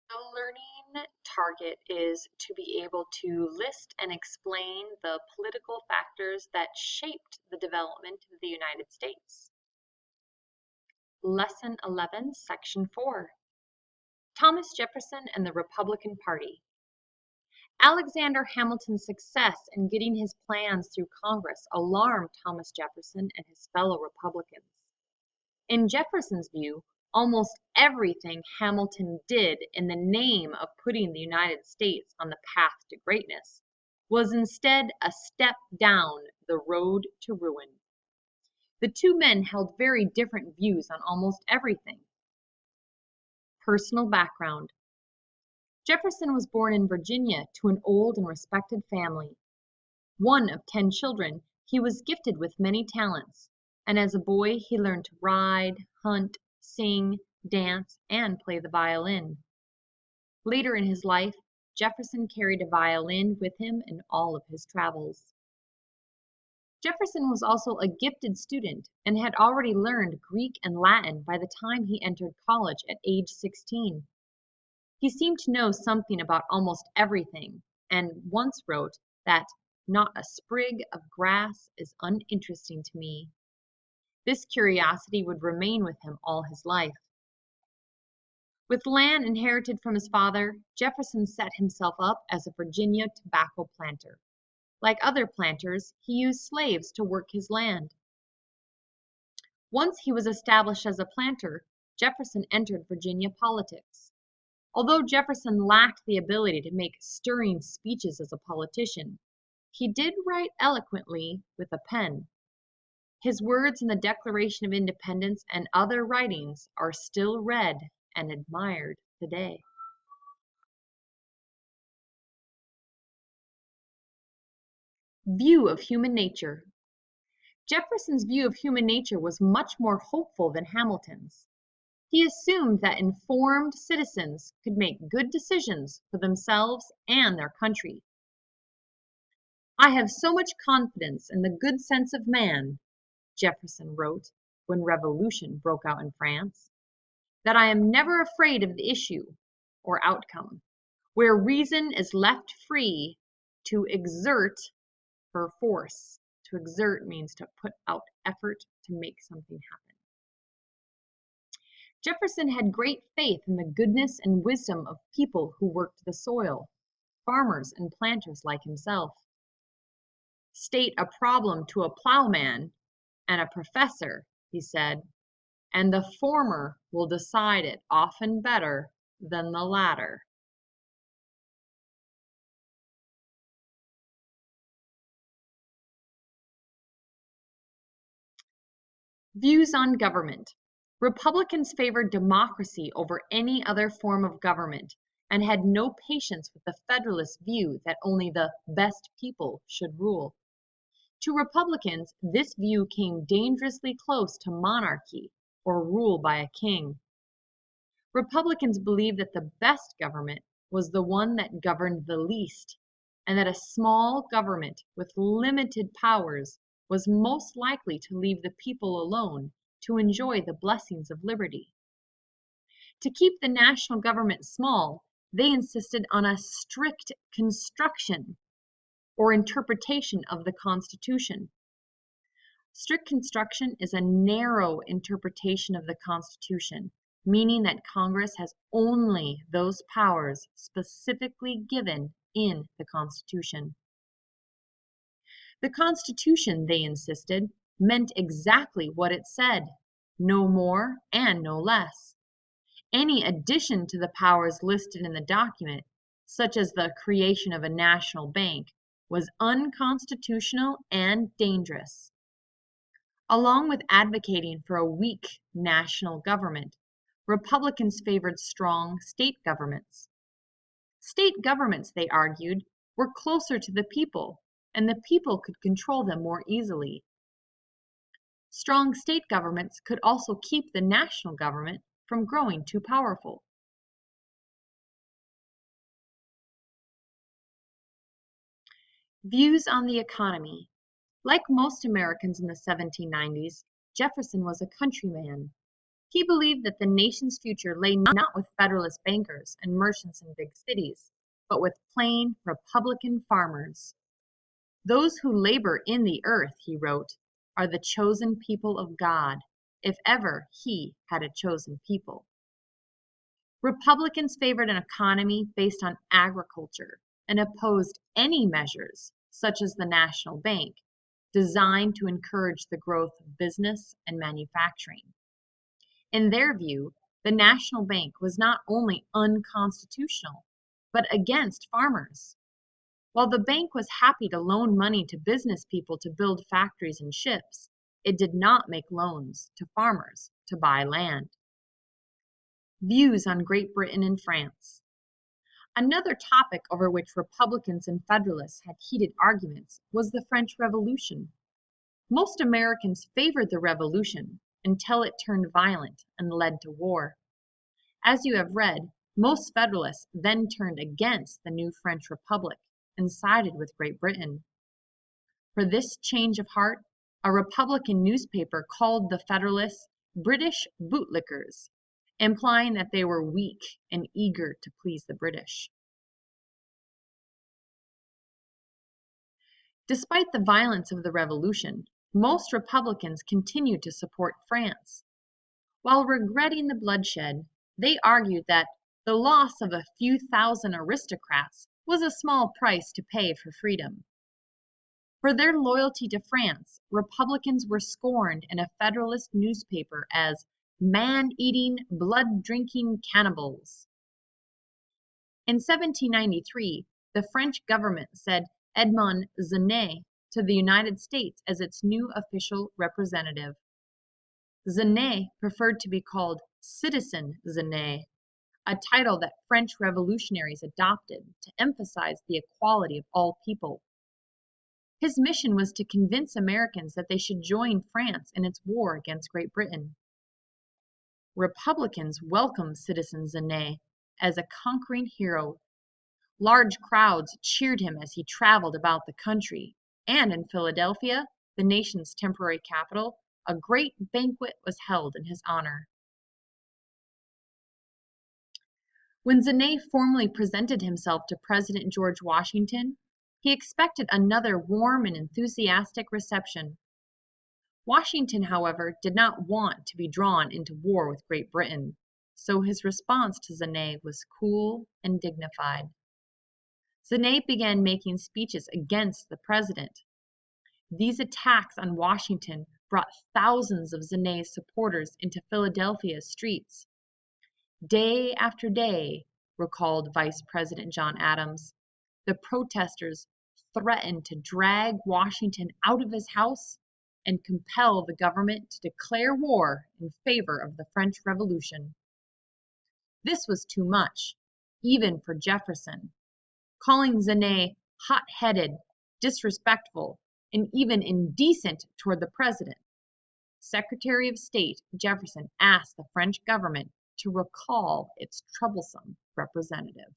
The learning target is to be able to list and explain the political factors that shaped the development of the United States. Lesson 11, Section 4. Thomas Jefferson and the Republican Party. Alexander Hamilton's success in getting his plans through Congress alarmed Thomas Jefferson and his fellow Republicans. In Jefferson's view, almost everything Hamilton did in the name of putting the United States on the path to greatness was instead a step down the road to ruin. The two men held very different views on almost everything. Personal background. Jefferson was born in Virginia to an old and respected family. One of 10 children, he was gifted with many talents, and as a boy he learned to ride, hunt, sing, dance, and play the violin. Later in his life, Jefferson carried a violin with him in all of his travels. Jefferson was also a gifted student and had already learned Greek and Latin by the time he entered college at age 16. He seemed to know something about almost everything, and once wrote that "not a sprig of grass is uninteresting to me." This curiosity would remain with him all his life. With land inherited from his father, Jefferson set himself up as a Virginia tobacco planter. Like other planters, he used slaves to work his land. Once he was established as a planter, Jefferson entered Virginia politics. Although Jefferson lacked the ability to make stirring speeches as a politician, he did write eloquently with a pen. His words in the Declaration of Independence and other writings are still read and admired today. View of human nature. Jefferson's view of human nature was much more hopeful than Hamilton's. He assumed that informed citizens could make good decisions for themselves and their country. "I have so much confidence in the good sense of man," Jefferson wrote when revolution broke out in France, "that I am never afraid of the issue or outcome, where reason is left free to exert her force." To exert means to put out effort to make something happen. Jefferson had great faith in the goodness and wisdom of people who worked the soil, farmers and planters like himself. State a problem to a plowman and a professor, he said, and the former will decide it often better than the latter. Views on government. Republicans favored democracy over any other form of government and had no patience with the Federalist view that only the best people should rule. To Republicans, this view came dangerously close to monarchy or rule by a king. Republicans believed that the best government was the one that governed the least, and that a small government with limited powers was most likely to leave the people alone to enjoy the blessings of liberty. To keep the national government small, they insisted on a strict construction or interpretation of the Constitution. Strict construction is a narrow interpretation of the Constitution, meaning that Congress has only those powers specifically given in the Constitution. The Constitution, they insisted, meant exactly what it said, no more and no less. Any addition to the powers listed in the document, such as the creation of a national bank, was unconstitutional and dangerous. Along with advocating for a weak national government, Republicans favored strong state governments. State governments, they argued, were closer to the people, and the people could control them more easily. Strong state governments could also keep the national government from growing too powerful. Views on the economy. Like most Americans in the 1790s, Jefferson was a countryman. He believed that the nation's future lay not with Federalist bankers and merchants in big cities, but with plain Republican farmers. Those who labor in the earth, he wrote, are the chosen people of God, if ever he had a chosen people. Republicans favored an economy based on agriculture and opposed any measures, such as the national bank, designed to encourage the growth of business and manufacturing. In their view, the national bank was not only unconstitutional, but against farmers. While the bank was happy to loan money to business people to build factories and ships, it did not make loans to farmers to buy land. Views on Great Britain and France. Another topic over which Republicans and Federalists had heated arguments was the French Revolution. Most Americans favored the Revolution until it turned violent and led to war. As you have read, most Federalists then turned against the new French Republic and sided with Great Britain. For this change of heart, a Republican newspaper called the Federalists British bootlickers, implying that they were weak and eager to please the British. Despite the violence of the Revolution, most Republicans continued to support France. While regretting the bloodshed, they argued that the loss of a few thousand aristocrats was a small price to pay for freedom. For their loyalty to France, Republicans were scorned in a Federalist newspaper as man-eating, blood-drinking cannibals. In 1793, the French government sent Edmond Genet to the United States as its new official representative. Genet preferred to be called Citizen Genet, a title that French revolutionaries adopted to emphasize the equality of all people. His mission was to convince Americans that they should join France in its war against Great Britain. Republicans welcomed Citizen Genet as a conquering hero. Large crowds cheered him as he traveled about the country, and in Philadelphia, the nation's temporary capital, a great banquet was held in his honor. When Genet formally presented himself to President George Washington, he expected another warm and enthusiastic reception. Washington, however, did not want to be drawn into war with Great Britain, so his response to Genet was cool and dignified. Genet began making speeches against the president. These attacks on Washington brought thousands of Genet's supporters into Philadelphia's streets. Day after day, recalled Vice President John Adams, the protesters threatened to drag Washington out of his house and compel the government to declare war in favor of the French Revolution. This was too much, even for Jefferson, calling Genet hot-headed, disrespectful, and even indecent toward the president. Secretary of State Jefferson asked the French government to recall its troublesome representative.